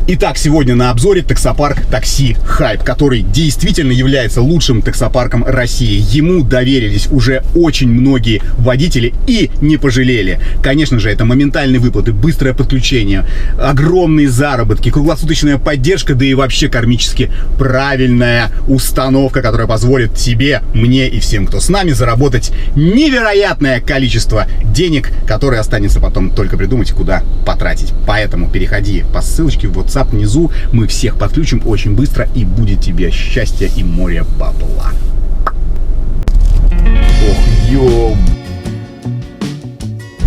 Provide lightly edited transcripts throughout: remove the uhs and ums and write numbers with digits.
Итак, сегодня на обзоре таксопарк Такси Хайп, который действительно является лучшим таксопарком России. Ему доверились уже очень многие водители и не пожалели. Конечно же, это моментальные выплаты, быстрое подключение, огромные заработки, круглосуточная поддержка, да и вообще кармически правильная установка, которая позволит тебе, мне и всем, кто с нами, заработать невероятное количество денег, которое останется потом только придумать, куда потратить. Поэтому переходи по ссылочке в WhatsApp внизу, мы всех подключим очень быстро, и будет тебе счастье и море бабла. Ох, ёб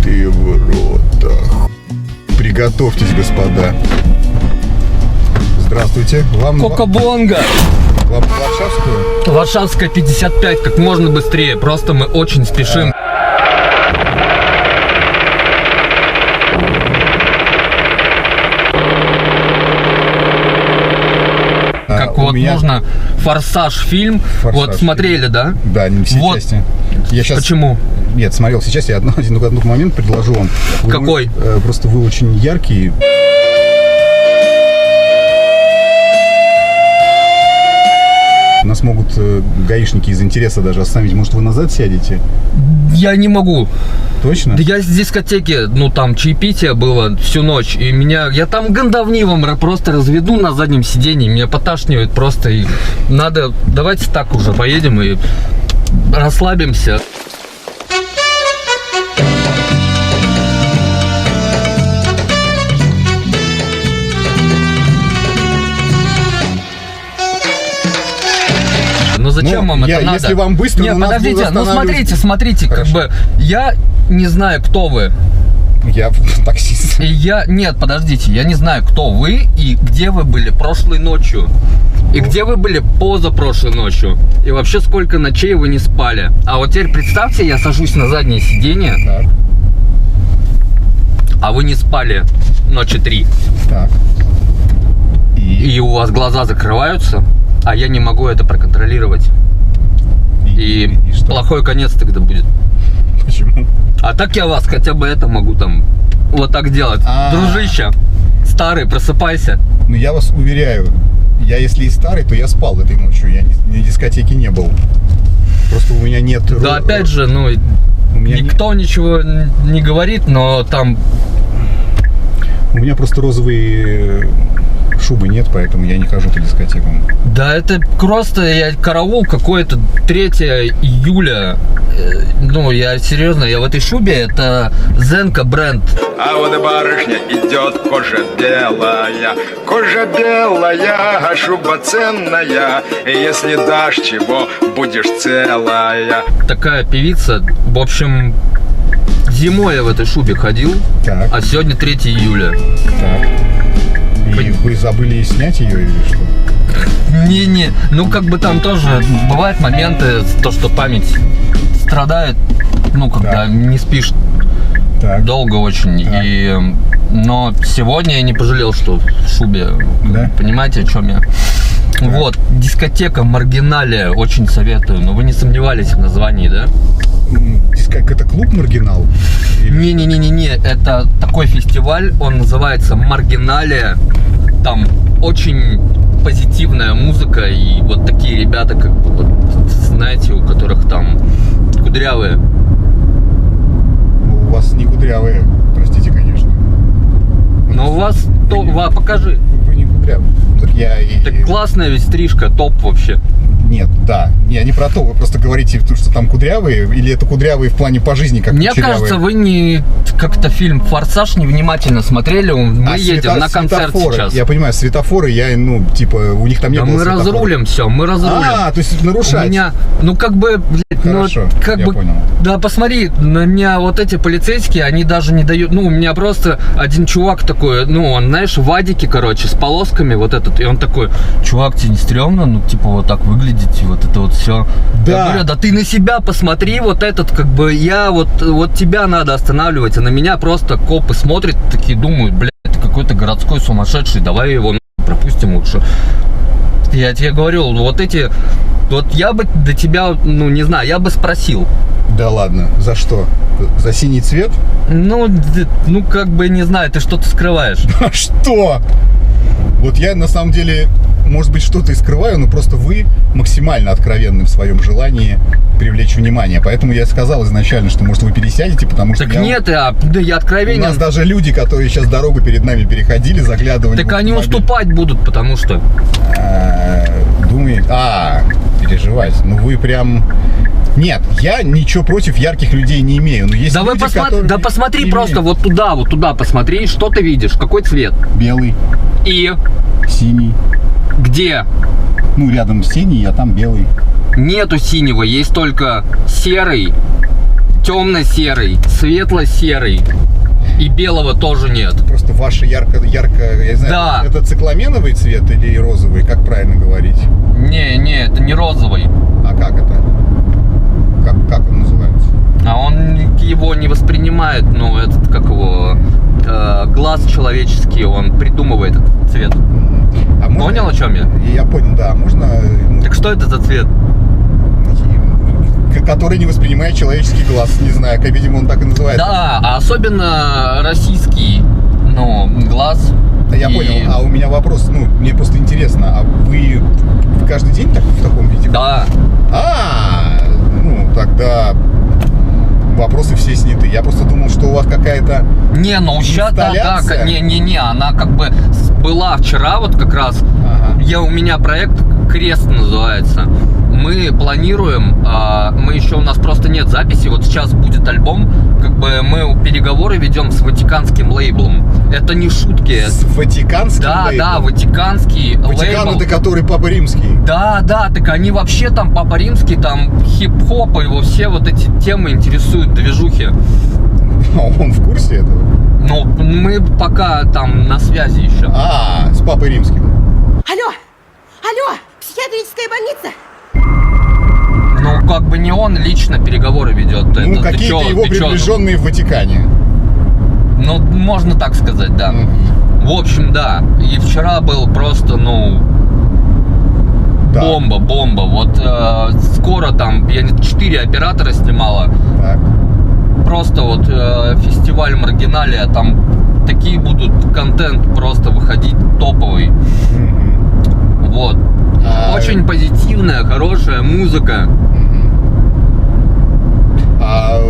ты в ротах. Приготовьтесь, господа. Здравствуйте. Вам Кока-бонга. Вам Варшавскую? Варшавская 55, как можно быстрее. Просто мы очень спешим. Как вот меня... нужно «Форсаж» фильм. «Форсаж» вот смотрели, да? Да, не все вот. части. Я сейчас... Почему? Нет, смотрел сейчас, я один момент предложу вам. Какой? Просто вы очень яркий. Нас могут гаишники из интереса даже остановить. Может, вы назад сядете? Я не могу. Точно? Да я с дискотеки, ну там чаепитие было всю ночь, и я там гандовнивом просто разведу на заднем сиденье, меня поташнивает просто, и надо, давайте так уже поедем и расслабимся. Ну зачем вам это надо? Если вам быстро, нет, подождите, ну смотрите, хорошо. Как бы я не знаю, кто вы. Я таксист. Нет, подождите, я не знаю, кто вы и где вы были прошлой ночью. И где вы были позапрошлой ночью. И вообще сколько ночей вы не спали. А вот теперь представьте, я сажусь на заднее сиденье. Так. А вы не спали ночи 3. Так. И у вас глаза закрываются, а я не могу это проконтролировать. И что? Плохой конец тогда будет. Почему? А так я вас хотя бы это могу там вот так делать. Дружище, старый, просыпайся. Ну я вас уверяю, я если и старый, то я спал этой ночью. Я ни дискотеки не был. Просто у меня нет... Да опять же, ну, никто ничего не говорит, но там... У меня просто розовые шубы нет, поэтому я не хожу по дискотекам. Да это просто караул какой-то 3 июля. Ну, я серьезно, я в этой шубе, это Зенка бренд. А вот и барышня идет, кожа белая, а шуба ценная. И если дашь чего, будешь целая. Такая певица, в общем, зимой я в этой шубе ходил, так. А сегодня 3 июля. Так. И вы забыли снять ее или что? Не, ну как бы там тоже бывают моменты, то, что память страдает, ну когда не спишь долго очень. Но сегодня я не пожалел, что в шубе, понимаете, о чем я. Вот, дискотека Маргиналия, очень советую, но вы не сомневались в названии, да? Это клуб Маргинал? Не, это такой фестиваль, он называется Маргиналия. Там очень позитивная музыка и вот такие ребята, как бы, вот, знаете, у которых там кудрявые. У вас не кудрявые, простите, конечно. Но у вас, покажи. Вы не кудрявые. Так классная ведь стрижка, топ вообще. Нет, да. Не про то, вы просто говорите, что там кудрявые, или это кудрявые в плане по жизни, как мне кучерявые? Кажется, вы не как-то фильм «Форсаж» невнимательно смотрели. Мы едем на концерт сейчас. Я понимаю, светофоры, у них там не было мы разрулим все, мы разрулим. То есть нарушать. У меня, как бы, блядь, хорошо, я понял. Да, посмотри, на меня вот эти полицейские, они даже не дают, у меня просто один чувак такой, он, знаешь, в вадике, короче, с полосками вот этот, и он такой: чувак, тебе не стрёмно, вот так выглядите, вот это вот все. Да. Я говорю: да ты на себя посмотри, вот этот, как бы, я вот тебя надо останавливать, а на меня просто копы смотрят, такие думают: блядь, это какой-то городской сумасшедший, давай его пропустим лучше. Я тебе говорю, вот я бы до тебя, не знаю, я бы спросил. Да ладно, за что? За синий цвет? Как бы, не знаю, ты что-то скрываешь. А что? Вот я на самом деле, может быть, что-то и скрываю, но просто вы максимально откровенны в своем желании привлечь внимание. Поэтому я сказал изначально, что, может, вы пересядете, потому что... Так нет, я откровенен. У нас даже люди, которые сейчас дорогу перед нами переходили, заглядывали. Так они уступать будут, потому что... Думаете... переживать. Ну вы прям... Нет, я ничего против ярких людей не имею. Но есть люди, да посмотри просто вот туда посмотри, что ты видишь, какой цвет. Белый. И? Синий. Где? Ну, рядом синий, а там белый. Нету синего, есть только серый, темно-серый, светло-серый. И белого тоже нет. Просто ваше ярко, я не знаю, да. Это цикламеновый цвет или розовый, как правильно говорить? Не, это не розовый. А как это? Как он называется? А он его не воспринимает, ну, этот, как его, глаз человеческий, он придумывает этот цвет. А можно, понял, о чем я? Я понял, да. Можно... Так что это за цвет? Который не воспринимает человеческий глаз. Не знаю, как, видимо, он так и называется. Да, а особенно российский, ну, глаз. Я понял. А у меня вопрос, ну, мне просто интересно. А вы каждый день так, в таком виде? Да. Ну, тогда вопросы все сняты. Я просто думал, что у вас какая-то не, ну сейчас да, не, она как бы была вчера вот как раз. У меня проект «Крест» называется. Мы планируем, у нас просто нет записи, вот сейчас будет альбом, как бы мы переговоры ведем с ватиканским лейблом. Это не шутки. С ватиканским лейблом? Да, ватиканский лейбл. Ватикан это который Папа Римский? Да, так они вообще там Папа Римский, там хип-хоп, его все вот эти темы интересуют, движухи. А он в курсе этого? Ну, мы пока там на связи еще. С Папой Римским. Алло, психиатрическая больница? Ну, как бы не он лично переговоры ведет. Ну, какие-то его приближенные в Ватикане. Ну, можно так сказать, да. В общем, да. И вчера был просто, бомба. Вот скоро там, 4 оператора снимала. Так. Просто вот фестиваль Маргиналия, там такие будут контент просто выходить топовый. Вот. Очень позитивная, хорошая музыка. А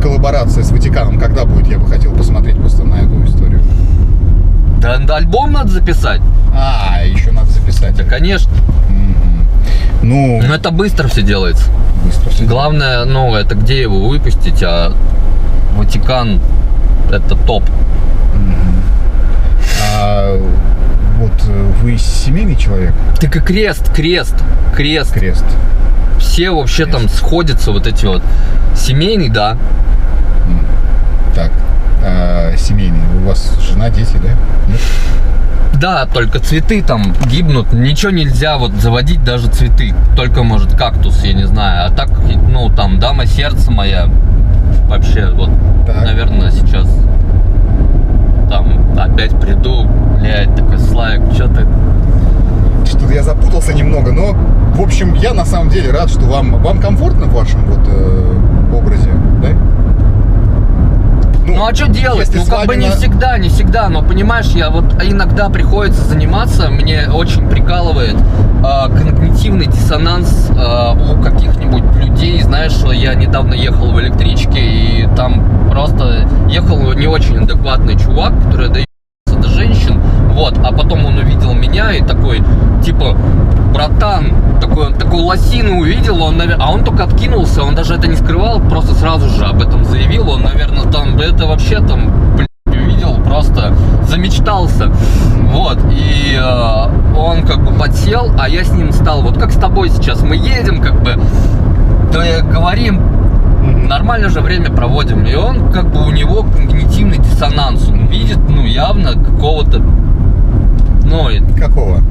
коллаборация с Ватиканом когда будет? Я бы хотел посмотреть просто на эту историю. Да, альбом надо записать. Еще надо записать. Да, конечно. Ну, это быстро все делается. Главное, это где его выпустить, а Ватикан это топ. Вот вы семейный человек? Так и крест. Все вообще там сходятся, вот эти вот. Семейный, да. Так, семейный. У вас жена, дети, да? Нет? Да, только цветы там гибнут. Ничего нельзя вот заводить, даже цветы. Только, может, кактус, я не знаю. А так, там, дама сердца моя. Вообще, вот, так. Наверное, сейчас там опять приду. Блядь, такой, Славик, что ты? Что-то я запутался немного, но, в общем, я на самом деле рад, что вам комфортно в вашем образе, да? Ну а что делать? Ну как бы не всегда, но понимаешь, я вот иногда приходится заниматься, мне очень прикалывает когнитивный диссонанс у каких-нибудь людей. Знаешь, я недавно ехал в электричке, и там просто ехал не очень адекватный чувак, который дает до женщин, вот, а потом он увидел меня и такой, типа, братан, такую лосину увидел, а он только откинулся, он даже это не скрывал, просто сразу же об этом заявил, он, наверное, там, это вообще там, увидел, просто замечтался, вот, и он как бы подсел, а я с ним стал, вот как с тобой сейчас, мы едем, как бы, да, говорим, нормально же время проводим, и он, как бы, у него когнитивный диссонанс, он видит, явно какого-то, Какого?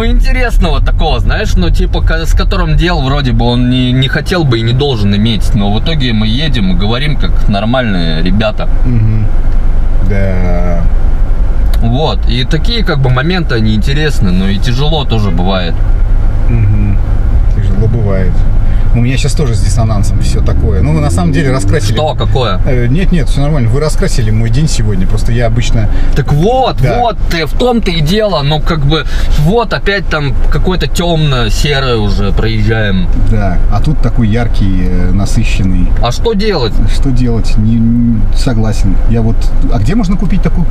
Интересного такого, знаешь, типа, с которым дел вроде бы он не хотел бы и не должен иметь, но в итоге мы едем и говорим, как нормальные ребята. Да. Вот, и такие, как бы, моменты, они интересны, но и тяжело тоже бывает. Тяжело бывает. У меня сейчас тоже с диссонансом все такое. Ну, вы на самом деле раскрасили... Что, какое? Нет, все нормально. Вы раскрасили мой день сегодня. Просто я обычно... Так вот, Да. вот, в том-то и дело. Ну, как бы, вот опять там какое-то темно-серое уже проезжаем. Да, а тут такой яркий, насыщенный. А что делать? Что делать? Не согласен. Я вот... А где можно купить такую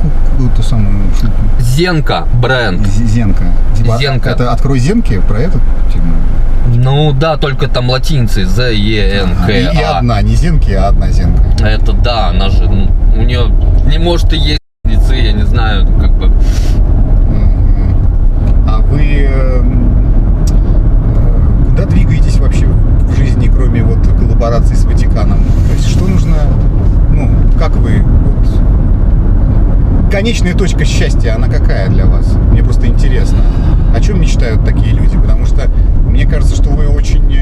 ту самую шутку? Зенка бренд. Зенка. Типа, Зенка. Это «Открой Зенки» про это? Типа? Ну да, только там латиницей Z-E-N-K. И одна, не Зенки, а одна Зенка. Это да, она же, ну, у нее не может и есть лица, я не знаю, как бы. А вы куда двигаетесь вообще в жизни, кроме вот коллаборации с Ватиканом? То есть что нужно, ну, как вы, вот, конечная точка счастья, она какая для вас? Мне просто интересно. О чем мечтают такие люди? Потому что мне кажется, что вы очень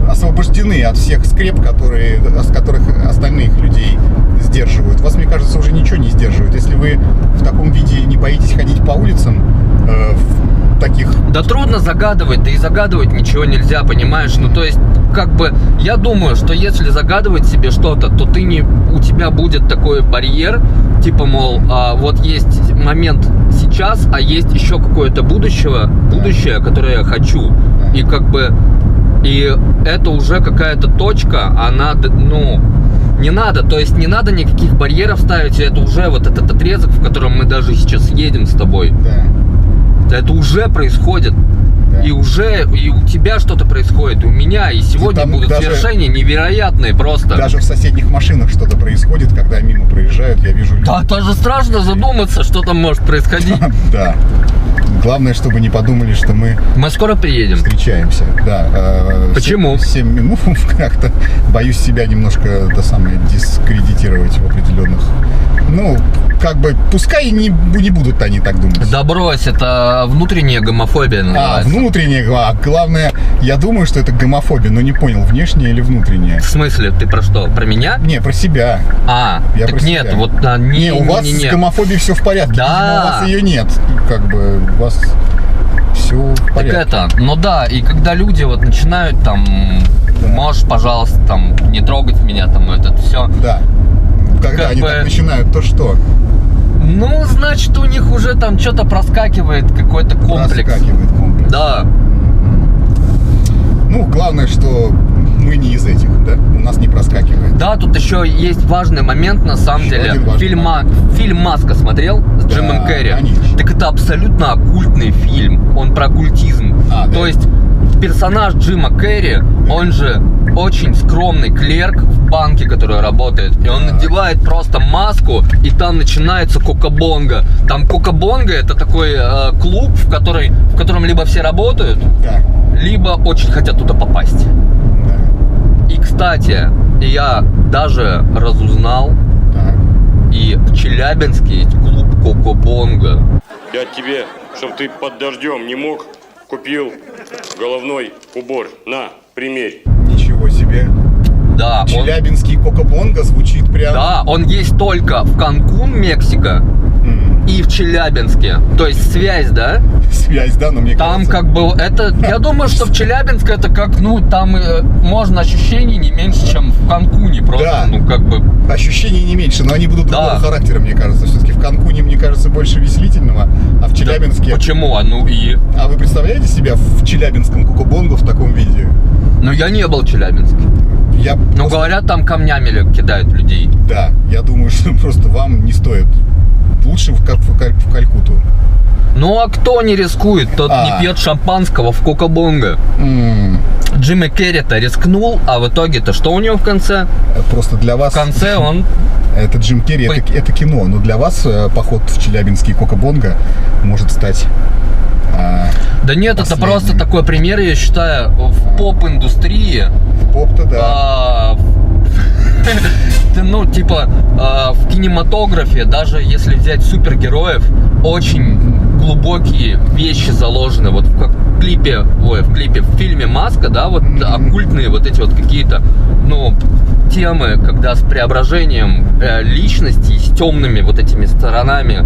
освобождены от всех скреп, от которых остальных людей сдерживают. Вас, мне кажется, уже ничего не сдерживает. Если вы в таком виде не боитесь ходить по улицам, в таких... Да трудно загадывать, да и загадывать ничего нельзя, понимаешь? Ну, то есть, как бы, я думаю, что если загадывать себе что-то, то у тебя будет такой барьер, типа, мол, вот есть момент сейчас, а есть еще какое-то будущее, которое я хочу. И как бы, и это уже какая-то точка, она, ну, не надо, то есть не надо никаких барьеров ставить, это уже вот этот отрезок, в котором мы даже сейчас едем с тобой. Да. Это уже происходит. Да. И у тебя что-то происходит, и у меня, и сегодня там будут даже, свершения невероятные просто. Даже в соседних машинах что-то происходит, когда мимо проезжают, я вижу... Да, тоже страшно задуматься, что там может происходить. Да. Главное, чтобы не подумали, что мы скоро приедем. встречаемся. Да. Почему? 7 минут как-то боюсь себя немножко дискредитировать в определенных... Ну, как бы, пускай и не будут они так думать. Да брось, это внутренняя гомофобия называется. Внутренняя, главное, я думаю, что это гомофобия, но не понял, внешняя или внутренняя. В смысле, ты про что? Про меня? Не, про себя. Я про так нет, себя. вот Не, у вас с гомофобией все в порядке. Да. Видимо, у вас ее нет. Как бы у вас все в порядке. Так это, ну да, и когда люди вот начинают там, можешь, пожалуйста, там, не трогать меня, там, это все. Да. Когда Как они бы... так начинают, то что? Ну, значит, у них уже там что-то проскакивает, какой-то комплекс. Проскакивает комплекс. Да. Ну, главное, что мы не из этих, да? У нас не проскакивает. Да, тут еще есть важный момент, на самом Еще деле. один важный момент. Фильм «Маска» смотрел с Джимом Керри? Конечно. Так это абсолютно оккультный фильм. Он про оккультизм. Да? То есть персонаж Джима Керри, он же очень скромный клерк в банке, который работает. И он надевает просто маску, и там начинается кока-бонго. Там кока-бонго — это такой клуб, в котором либо все работают, Да. либо очень хотят туда попасть. Да. И, кстати, я даже разузнал, Так. и в Челябинске есть клуб Кока-Бонго. Я тебе, чтоб ты под дождем не мог, купил головной убор. На, примерь. Ничего себе. Да, Челябинский Кока-Бонго звучит прям... Да, он есть только в Канкун, Мексика, и в Челябинске. То есть связь, да? Связь, да, но мне Там кажется... как бы это... Я думаю, что в Челябинске это как, ну, там можно ощущений не меньше, чем в Канкуне. Просто, Да. ну, как бы... Ощущений не меньше, но они будут другого Да. характера, мне кажется. Все-таки в Канкуне, мне кажется, больше веселительного, а в Челябинске... Почему? Ну и... А вы представляете себя в челябинском Кока-Бонго в таком виде? Ну, я не был в Челябинске. Ну, говорят, там камнями кидают людей. Да, я думаю, что просто вам не стоит. Лучше в Калькутту. Ну, а кто не рискует, тот не пьет шампанского в Кока-Бонго. Джимми Керри-то рискнул, а в итоге-то что у него в конце? Просто для вас... В конце он... Это Джим Керри, это кино, но для вас поход в челябинский Кока-Бонго может стать... Да нет, это просто такой пример, я считаю, в поп-индустрии. Поп-то, да. Ну, типа, в кинематографе, даже если взять супергероев, очень глубокие вещи заложены. Вот в фильме «Маска», да, вот оккультные вот эти вот какие-то, ну, темы, когда с преображением личности, с темными вот этими сторонами.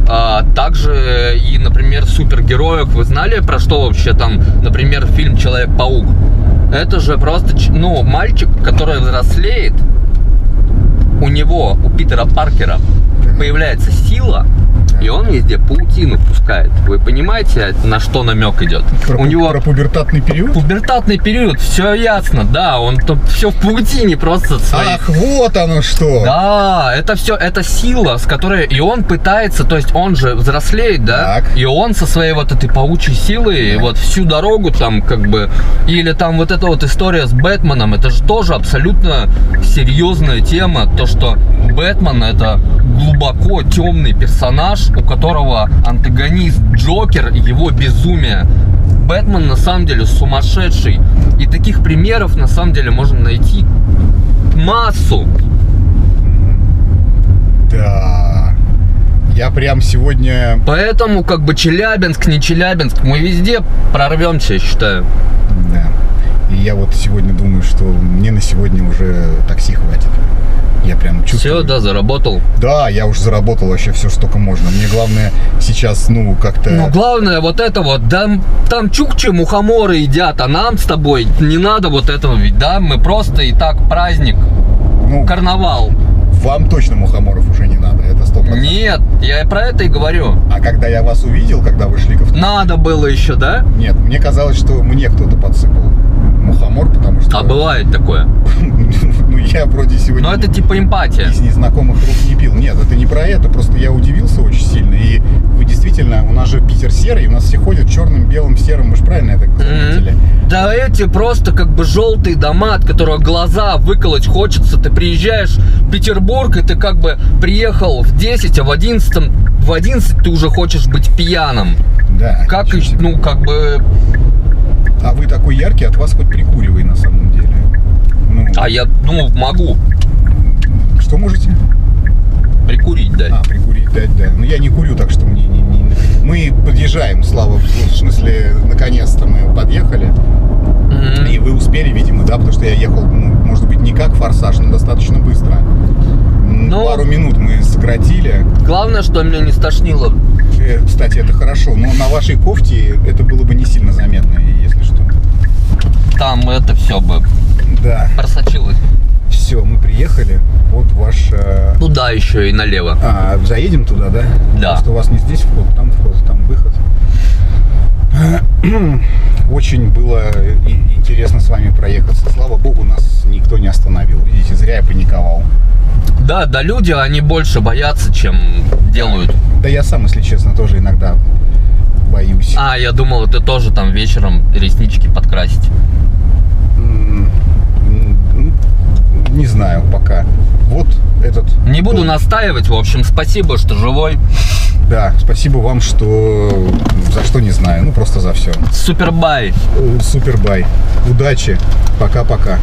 Да. Также и, например, супергероев. Вы знали, про что вообще там, например, фильм «Человек-паук»? Это же просто, ну, мальчик, который взрослеет, у Питера Паркера появляется сила, и он везде паутину пускает. Вы понимаете, на что намек идет? У него про пубертатный период? Пубертатный период, все ясно, да, он тут все в паутине просто своей. Ах, вот оно что! Да, это все, это сила, с которой, и он пытается, то есть он же взрослеет, да, так. И он со своей вот этой паучьей силой, вот всю дорогу там как бы, или там вот эта вот история с Бэтменом, это же тоже абсолютно серьезная тема, то, что Бэтмен это глубоко темный персонаж, у которого антагонист Джокер и его безумие. Бэтмен на самом деле сумасшедший. И таких примеров на самом деле можно найти массу. Да. Я прям сегодня... Поэтому как бы Челябинск, не Челябинск, мы везде прорвемся, я считаю. Да. И я вот сегодня думаю, что мне на сегодня уже такси хватит. Я прям чувствую. Все, да, заработал. Да, я уже заработал вообще все, что только можно. Мне главное сейчас, ну, как-то... Ну, главное вот это вот, да, там чукчи, мухоморы едят, а нам с тобой не надо вот этого ведь, да? Мы просто и так праздник, ну, карнавал. Вам точно мухоморов уже не надо, это 100%. Нет, я про это и говорю. А когда я вас увидел, когда вы шли ко второму... Надо было еще, да? Нет, мне казалось, что мне кто-то подсыпал мухомор, потому что... А бывает такое. Ну, я вроде сегодня... Но это типа эмпатия. Из незнакомых рук не пил. Нет, это не про это, просто я удивился очень сильно. И вы действительно, у нас же Питер серый, у нас все ходят черным, белым, серым, вы же правильно это заметили? Да эти просто как бы желтые дома, от которых глаза выколоть хочется. Ты приезжаешь в Петербург, и ты как бы приехал в 10, а в 11 ты уже хочешь быть пьяным. Да. Как, ну, как бы... А вы такой яркий, от вас хоть прикуривай на самом деле. Ну, А я, ну, могу что можете? прикурить, да. А, прикурить дать, да. Ну, я не курю, так что мне не... Мы подъезжаем, слава богу, в смысле, наконец-то мы подъехали. И вы успели, видимо, да, потому что я ехал, ну, может быть, не как форсаж, но достаточно быстро. Но... Пару минут мы сократили. Главное, что меня не стошнило. Кстати, это хорошо, но на вашей кофте это было бы не сильно заметно, если что. Там это все бы Да. просочилось. Все, мы приехали. Вот ваш... Туда еще и налево. А, заедем туда, да? Да. Потому что у вас не здесь вход, там выход. Очень было интересно с вами проехаться. Слава богу, нас никто не остановил. Видите, зря я паниковал. Да, да, люди, они больше боятся, чем делают. Да я сам, если честно, тоже иногда боюсь. А, я думал, ты тоже там вечером реснички подкрасить. Не знаю пока. Вот этот... Не буду настаивать, в общем, спасибо, что живой. Да, спасибо вам, что... За что не знаю, ну просто за все. Супербай. Супербай. Удачи. Пока-пока.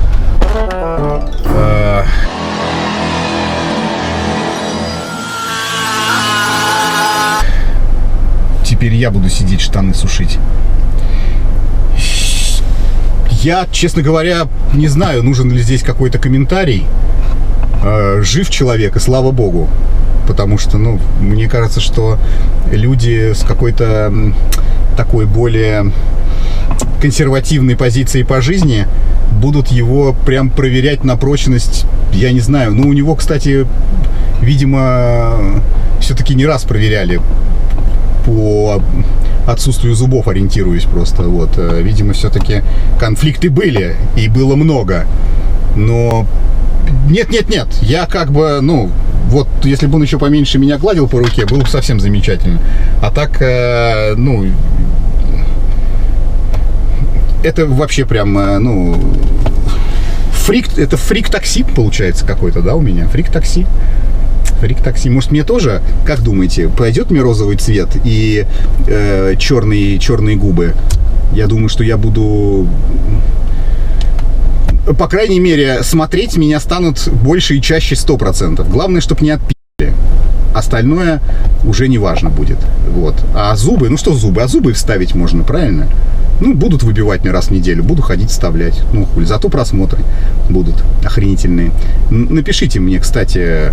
Теперь я буду сидеть, штаны сушить. Я, честно говоря, не знаю, нужен ли здесь какой-то комментарий. Жив человек, и слава богу. Потому что, ну, мне кажется, что люди с какой-то такой более консервативной позицией по жизни будут его прям проверять на прочность, я не знаю. Ну, у него, кстати, видимо, все-таки не раз проверяли по отсутствию зубов, ориентируюсь просто. Вот, видимо, все-таки конфликты были, и было много. Но нет, я как бы, ну, вот, если бы он еще поменьше меня гладил по руке, было бы совсем замечательно. А так, ну, это вообще прям, ну, фрик, это фрик-такси получается какой-то, да, у меня? Фрик-такси. Фрик-такси. Может, мне тоже, как думаете, пойдет мне розовый цвет и черные губы? Я думаю, что я буду... По крайней мере, смотреть меня станут больше и чаще 100%. Главное, чтобы не отпи***ли. Остальное уже не важно будет. Вот. А зубы, ну что зубы? А зубы вставить можно, правильно? Ну, будут выбивать мне раз в неделю, буду ходить вставлять. Ну, хуй, зато просмотры будут охренительные. Напишите мне, кстати,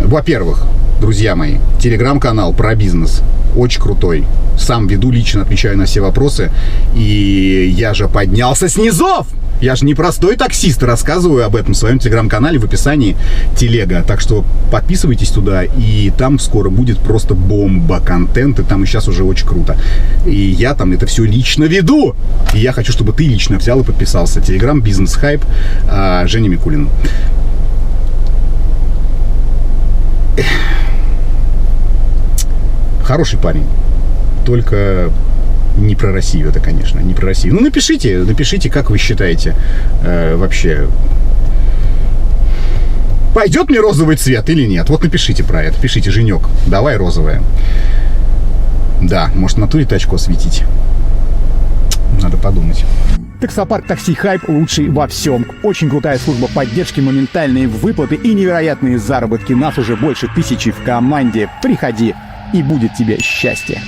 во-первых, Друзья мои, телеграм-канал про бизнес. Очень крутой. Сам веду, лично отвечаю на все вопросы. И я же поднялся с низов! Я же не простой таксист, рассказываю об этом в своем телеграм-канале в описании телега. Так что подписывайтесь туда, и там скоро будет просто бомба контента. Там и сейчас уже очень круто. И я там это все лично веду. И я хочу, чтобы ты лично взял и подписался. Телеграм Бизнес Хайп, Женя Микулин. Хороший парень. Только не про Россию это, конечно, не про Россию. Ну, напишите, как вы считаете вообще, пойдет мне розовый цвет или нет? Вот напишите про это. Пишите: Женек, давай розовое. Да, может, в натуре тачку осветить. Надо подумать. Таксопарк Такси Хайп лучший во всем. Очень крутая служба поддержки, моментальные выплаты и невероятные заработки. Нас уже больше 1000 в команде. Приходи, и будет тебе счастье.